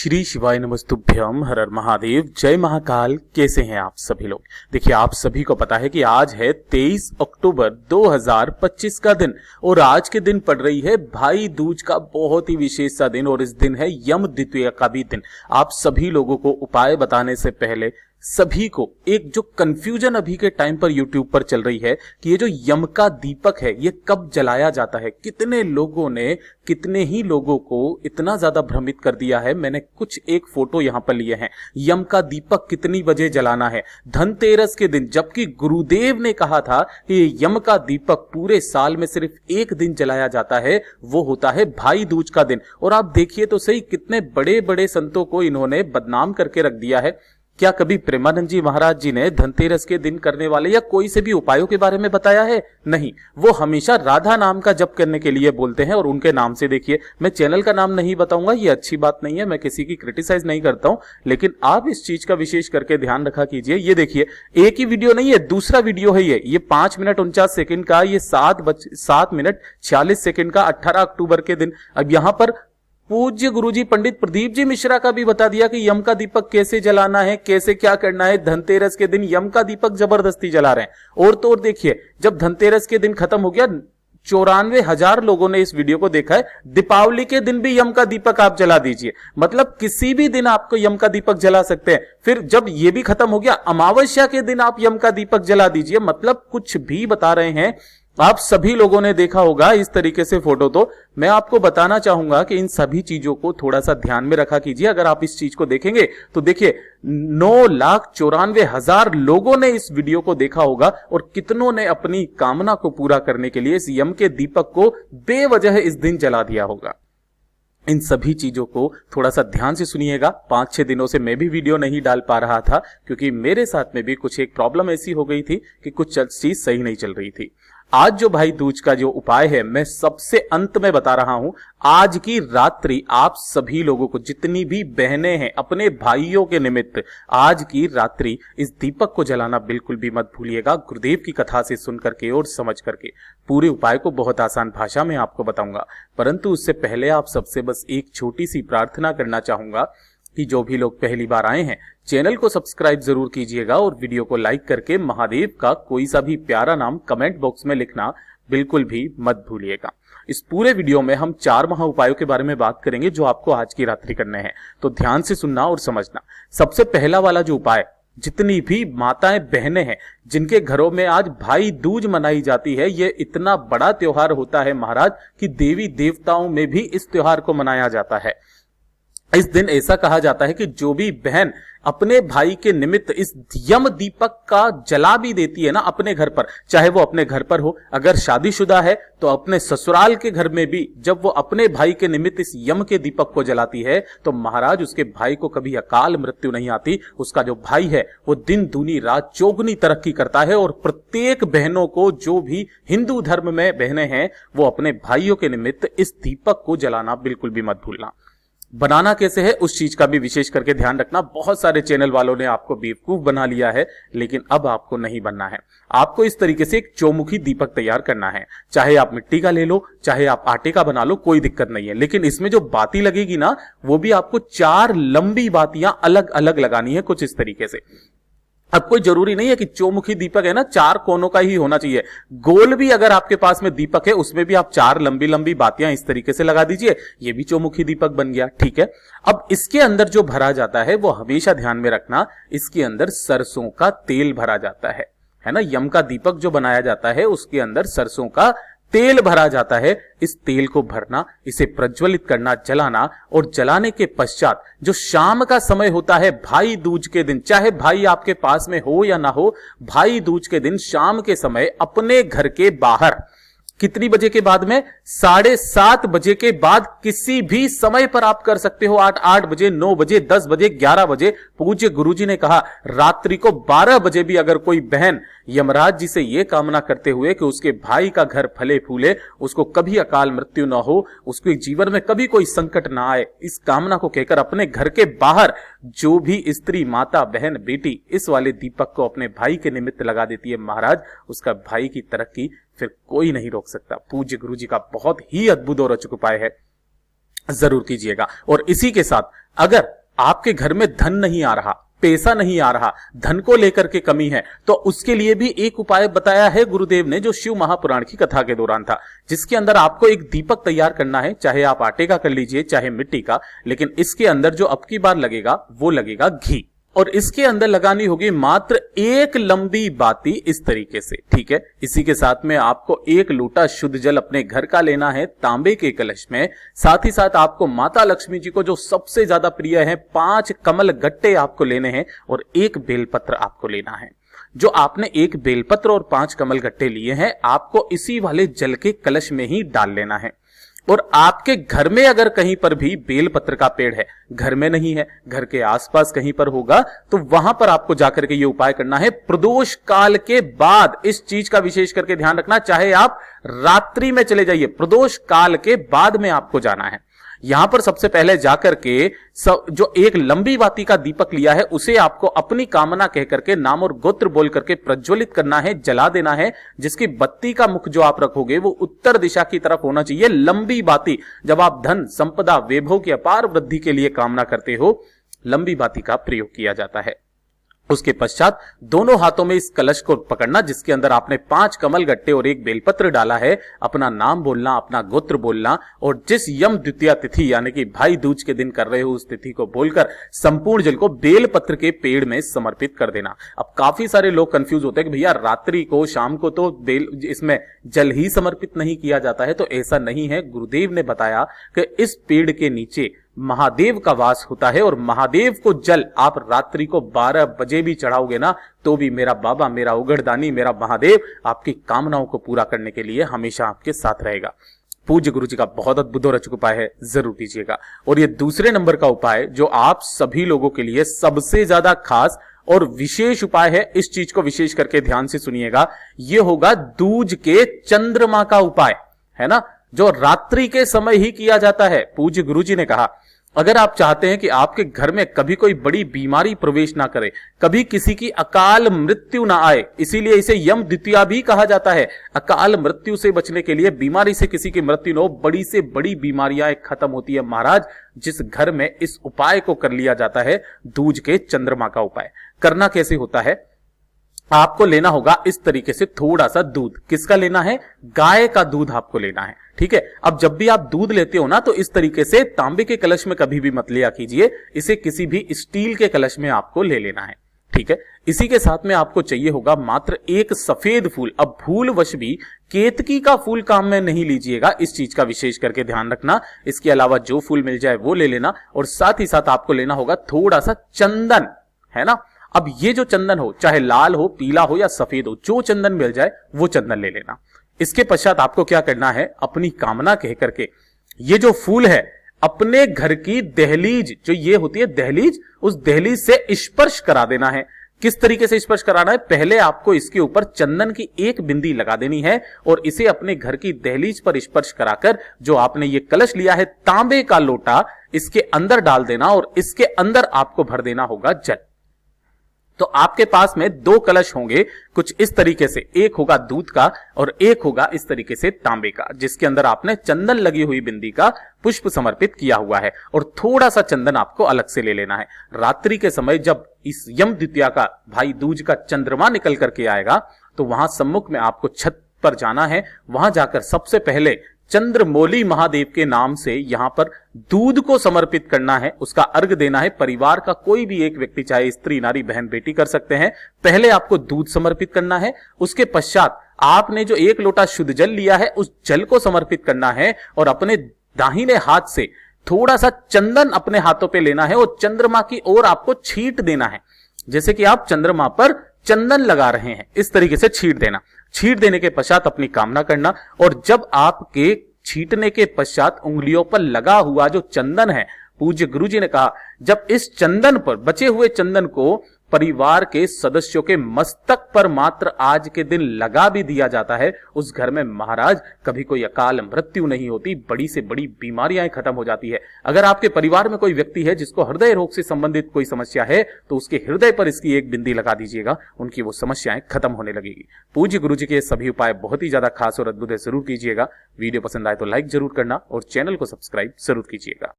श्री शिवाय नमस्तुभ्यम हर हर महादेव जय महाकाल। कैसे हैं आप सभी लोग। देखिए, आप सभी को पता है कि आज है 23 अक्टूबर 2025 का दिन और आज के दिन पड़ रही है भाई दूज का बहुत ही विशेष सा दिन और इस दिन है यम द्वितीया का भी दिन। आप सभी लोगों को उपाय बताने से पहले सभी को एक जो कंफ्यूजन अभी के टाइम पर YouTube पर चल रही है कि ये जो यम का दीपक है ये कब जलाया जाता है, कितने लोगों ने कितने ही लोगों को इतना ज्यादा भ्रमित कर दिया है। मैंने कुछ एक फोटो यहां पर लिए हैं। यम का दीपक कितनी बजे जलाना है धनतेरस के दिन, जबकि गुरुदेव ने कहा था कि यम का दीपक पूरे साल में सिर्फ एक दिन जलाया जाता है, वो होता है भाई दूज का दिन। और आप देखिए तो सही कितने बड़े बड़े संतों को इन्होंने बदनाम करके रख दिया है। क्या कभी प्रेमानंद जी महाराज जी ने धनतेरस के दिन करने वाले या कोई से भी उपायों के बारे में बताया है? नहीं, वो हमेशा राधा नाम का जप करने के लिए बोलते हैं और उनके नाम से देखिए। मैं चैनल का नाम नहीं बताऊंगा, ये अच्छी बात नहीं है, मैं किसी की क्रिटिसाइज नहीं करता हूं, लेकिन आप इस चीज का विशेष करके ध्यान रखा कीजिए। ये देखिए, एक ही वीडियो नहीं है, दूसरा वीडियो है ये 5 मिनट 49 सेकंड का, ये 7 मिनट 46 सेकंड का 18 अक्टूबर के दिन। अब यहां पर पूज्य गुरुजी पंडित प्रदीप जी मिश्रा का भी बता दिया कि यम का दीपक कैसे जलाना है, कैसे क्या करना है। धनतेरस के दिन यम का दीपक जबरदस्ती जला रहे हैं। और तो और देखिए, जब धनतेरस के दिन खत्म हो गया, 94,000 लोगों ने इस वीडियो को देखा है। दीपावली के दिन भी यम का दीपक आप जला दीजिए, मतलब किसी भी दिन आपको यम का दीपक जला सकते हैं। फिर जब ये भी खत्म हो गया, अमावस्या के दिन आप यम का दीपक जला दीजिए, मतलब कुछ भी बता रहे हैं। आप सभी लोगों ने देखा होगा इस तरीके से फोटो। तो मैं आपको बताना चाहूंगा कि इन सभी चीजों को थोड़ा सा ध्यान में रखा कीजिए। अगर आप इस चीज को देखेंगे तो देखिए 9,94,000 लोगों ने इस वीडियो को देखा होगा और कितनों ने अपनी कामना को पूरा करने के लिए इस यम के दीपक को बेवजह इस दिन जला दिया होगा। इन सभी चीजों को थोड़ा सा ध्यान से सुनिएगा। 5-6 दिनों से मैं भी वीडियो नहीं डाल पा रहा था क्योंकि मेरे साथ में भी कुछ एक प्रॉब्लम ऐसी हो गई थी कि कुछ चीज सही नहीं चल रही थी। आज जो भाई दूज का जो उपाय है मैं सबसे अंत में बता रहा हूं। आज की रात्रि आप सभी लोगों को, जितनी भी बहनें हैं, अपने भाइयों के निमित्त आज की रात्रि इस दीपक को जलाना बिल्कुल भी मत भूलिएगा। गुरुदेव की कथा से सुन करके और समझ करके पूरे उपाय को बहुत आसान भाषा में आपको बताऊंगा, परंतु उससे पहले आप सबसे बस एक छोटी सी प्रार्थना करना चाहूंगा कि जो भी लोग पहली बार आए हैं चैनल को सब्सक्राइब जरूर कीजिएगा और वीडियो को लाइक करके महादेव का कोई सा भी प्यारा नाम कमेंट बॉक्स में लिखना बिल्कुल भी मत भूलिएगा। इस पूरे वीडियो में हम 4 महा उपायों के बारे में बात करेंगे जो आपको आज की रात्रि करने हैं, तो ध्यान से सुनना और समझना। सबसे पहला वाला जो उपाय, जितनी भी माताएं बहनें हैं जिनके घरों में आज भाई दूज मनाई जाती है, ये इतना बड़ा त्योहार होता है महाराज कि देवी देवताओं में भी इस त्योहार को मनाया जाता है। इस दिन ऐसा कहा जाता है कि जो भी बहन अपने भाई के निमित्त इस यम दीपक का जला भी देती है ना अपने घर पर, चाहे वो अपने घर पर हो, अगर शादीशुदा है तो अपने ससुराल के घर में भी जब वो अपने भाई के निमित्त इस यम के दीपक को जलाती है तो महाराज उसके भाई को कभी अकाल मृत्यु नहीं आती। उसका जो भाई है वो दिन दूनी रात चौगुनी तरक्की करता है। और प्रत्येक बहनों को, जो भी हिंदू धर्म में बहनें हैं, वो अपने भाइयों के निमित्त इस दीपक को जलाना बिल्कुल भी मत भूलना। बनाना कैसे है उस चीज का भी विशेष करके ध्यान रखना। बहुत सारे चैनल वालों ने आपको बेवकूफ बना लिया है, लेकिन अब आपको नहीं बनना है। आपको इस तरीके से एक चौमुखी दीपक तैयार करना है। चाहे आप मिट्टी का ले लो, चाहे आप आटे का बना लो, कोई दिक्कत नहीं है, लेकिन इसमें जो बाती लगेगी ना, वो भी आपको 4 लंबी बातियां अलग अलग लगानी है, कुछ इस तरीके से। अब कोई जरूरी नहीं है कि चौमुखी दीपक है ना 4 कोनों का ही होना चाहिए। गोल भी अगर आपके पास में दीपक है उसमें भी आप 4 लंबी लंबी बातियां इस तरीके से लगा दीजिए, ये भी चौमुखी दीपक बन गया। ठीक है, अब इसके अंदर जो भरा जाता है वो हमेशा ध्यान में रखना, इसके अंदर सरसों का तेल भरा जाता है ना। यम का दीपक जो बनाया जाता है उसके अंदर सरसों का तेल भरा जाता है। इस तेल को भरना, इसे प्रज्वलित करना, जलाना, और जलाने के पश्चात जो शाम का समय होता है भाई दूज के दिन, चाहे भाई आपके पास में हो या ना हो, भाई दूज के दिन शाम के समय अपने घर के बाहर कितनी बजे के बाद में, 7:30 बजे के बाद किसी भी समय पर आप कर सकते हो। 8 बजे, 9 बजे, 10 बजे, 11 बजे। पूज्य गुरुजी ने कहा रात्रि को 12 बजे भी अगर कोई बहन यमराज जी से यह कामना करते हुए कि उसके भाई का घर फले फूले, उसको कभी अकाल मृत्यु ना हो, उसके जीवन में कभी कोई संकट ना आए, इस कामना को कहकर अपने घर के बाहर जो भी स्त्री, माता, बहन, बेटी इस वाले दीपक को अपने भाई के निमित्त लगा देती है, महाराज उसका भाई की तरक्की फिर कोई नहीं रोक सकता। पूज्य गुरुजी का बहुत ही अद्भुत और अचूक उपाय है। जरूर कीजिएगा। और इसी के साथ अगर आपके घर में धन नहीं आ रहा, पैसा नहीं आ रहा, धन को लेकर के कमी है, तो उसके लिए भी एक उपाय बताया है गुरुदेव ने, जो शिव महापुराण की कथा के दौरान था, जिसके अंदर आपको एक दीपक तैयार करना है, चाहे आप आटे का कर लीजिए चाहे मिट्टी का, लेकिन इसके अंदर जो अब की बार लगेगा वो लगेगा घी। और इसके अंदर लगानी होगी मात्र एक लंबी बाती इस तरीके से, ठीक है। इसी के साथ में आपको एक लोटा शुद्ध जल अपने घर का लेना है तांबे के कलश में। साथ ही साथ आपको माता लक्ष्मी जी को जो सबसे ज्यादा प्रिय है 5 कमल गट्टे आपको लेने हैं और एक बेलपत्र आपको लेना है। जो आपने एक बेलपत्र और 5 कमल गट्टे लिए हैं आपको इसी वाले जल के कलश में ही डाल लेना है। और आपके घर में अगर कहीं पर भी बेलपत्र का पेड़ है, घर में नहीं है, घर के आसपास कहीं पर होगा, तो वहां पर आपको जाकर के ये उपाय करना है। प्रदोष काल के बाद इस चीज का विशेष करके ध्यान रखना, चाहे आप रात्रि में चले जाइए, प्रदोष काल के बाद में आपको जाना है। यहां पर सबसे पहले जाकर के जो एक लंबी बाती का दीपक लिया है उसे आपको अपनी कामना कह करके नाम और गोत्र बोल करके प्रज्वलित करना है, जला देना है, जिसकी बत्ती का मुख जो आप रखोगे वो उत्तर दिशा की तरफ होना चाहिए। लंबी बाती, जब आप धन संपदा वैभव की अपार वृद्धि के लिए कामना करते हो, लंबी बाती का प्रयोग किया जाता है। उसके पश्चात दोनों हाथों में इस कलश को पकड़ना, जिसके अंदर आपने 5 कमल गट्टे और एक बेलपत्र डाला है, अपना नाम बोलना, अपना गोत्र बोलना, और जिस यम द्वितीया तिथि यानी कि भाई दूज के दिन कर रहे हो उस तिथि को बोलकर संपूर्ण जल को बेलपत्र के पेड़ में समर्पित कर देना। अब काफी सारे लोग कंफ्यूज होते हैं कि भैया रात्रि को, शाम को तो इसमें जल ही समर्पित नहीं किया जाता है, तो ऐसा नहीं है। गुरुदेव ने बताया कि इस पेड़ के नीचे महादेव का वास होता है और महादेव को जल आप रात्रि को 12 बजे भी चढ़ाओगे ना, तो भी मेरा बाबा, मेरा उगड़दानी, मेरा महादेव आपकी कामनाओं को पूरा करने के लिए हमेशा आपके साथ रहेगा। पूज्य गुरु जी का बहुत अद्भुत और अचूक उपाय है, जरूर कीजिएगा। और ये दूसरे नंबर का उपाय जो आप सभी लोगों के लिए सबसे ज्यादा खास और विशेष उपाय है, इस चीज को विशेष करके ध्यान से सुनिएगा, ये होगा दूज के चंद्रमा का उपाय, है ना, जो रात्रि के समय ही किया जाता है। पूज्य गुरु जी ने कहा अगर आप चाहते हैं कि आपके घर में कभी कोई बड़ी बीमारी प्रवेश ना करे, कभी किसी की अकाल मृत्यु ना आए, इसीलिए इसे यम द्वितीया भी कहा जाता है। अकाल मृत्यु से बचने के लिए, बीमारी से किसी की मृत्यु न हो, बड़ी से बड़ी बीमारियां खत्म होती है महाराज जिस घर में इस उपाय को कर लिया जाता है, दूज के चंद्रमा का उपाय। करना कैसे होता है, आपको लेना होगा इस तरीके से थोड़ा सा दूध। किसका लेना है, गाय का दूध आपको लेना है, ठीक है। अब जब भी आप दूध लेते हो ना, तो इस तरीके से तांबे के कलश में कभी भी मत लिया कीजिए, इसे किसी भी स्टील के कलश में आपको ले लेना है, ठीक है। इसी के साथ में आपको चाहिए होगा मात्र एक सफेद फूल। अब भूलवश भी केतकी का फूल काम में नहीं लीजिएगा, इस चीज का विशेष करके ध्यान रखना। इसके अलावा जो फूल मिल जाए वो ले लेना। और साथ ही साथ आपको लेना होगा थोड़ा सा चंदन, है ना। अब ये जो चंदन हो, चाहे लाल हो, पीला हो या सफेद हो, जो चंदन मिल जाए वो चंदन ले लेना। इसके पश्चात आपको क्या करना है, अपनी कामना कह करके ये जो फूल है अपने घर की दहलीज, जो ये होती है दहलीज, उस दहलीज से स्पर्श करा देना है। किस तरीके से स्पर्श कराना है, पहले आपको इसके ऊपर चंदन की एक बिंदी लगा देनी है और इसे अपने घर की दहलीज पर स्पर्श कराकर जो आपने ये कलश लिया है तांबे का लोटा, इसके अंदर डाल देना और इसके अंदर आपको भर देना होगा जल। तो आपके पास में 2 कलश होंगे कुछ इस तरीके से, एक होगा दूध का और एक होगा इस तरीके से तांबे का, जिसके अंदर आपने चंदन लगी हुई बिंदी का पुष्प समर्पित किया हुआ है। और थोड़ा सा चंदन आपको अलग से ले लेना है। रात्रि के समय जब इस यम द्वितीया का, भाई दूज का चंद्रमा निकल करके आएगा, तो वहां सम्मुख में आपको छत पर जाना है। वहां जाकर सबसे पहले चंद्रमौली महादेव के नाम से यहां पर दूध को समर्पित करना है, उसका अर्घ देना है। परिवार का कोई भी एक व्यक्ति, चाहे स्त्री, नारी, बहन, बेटी कर सकते हैं। पहले आपको दूध समर्पित करना है, उसके पश्चात आपने जो 1 लोटा शुद्ध जल लिया है उस जल को समर्पित करना है और अपने दाहिने हाथ से थोड़ा सा चंदन अपने हाथों पे लेना है और चंद्रमा की ओर आपको छींट देना है, जैसे कि आप चंद्रमा पर चंदन लगा रहे हैं, इस तरीके से छींट देना। छींट देने के पश्चात अपनी कामना करना। और जब आपके छींटने के पश्चात उंगलियों पर लगा हुआ जो चंदन है, पूज्य गुरु जी ने कहा जब इस चंदन पर, बचे हुए चंदन को परिवार के सदस्यों के मस्तक पर मात्र आज के दिन लगा भी दिया जाता है, उस घर में महाराज कभी कोई अकाल मृत्यु नहीं होती, बड़ी से बड़ी बीमारियां खत्म हो जाती है। अगर आपके परिवार में कोई व्यक्ति है जिसको हृदय रोग से संबंधित कोई समस्या है, तो उसके हृदय पर इसकी एक बिंदी लगा दीजिएगा, उनकी वो समस्याएं खत्म होने लगेगी। पूज्य गुरु जी के सभी उपाय बहुत ही ज्यादा खास और अद्भुत है, जरूर कीजिएगा। वीडियो पसंद आए तो लाइक जरूर करना और चैनल को सब्सक्राइब जरूर कीजिएगा।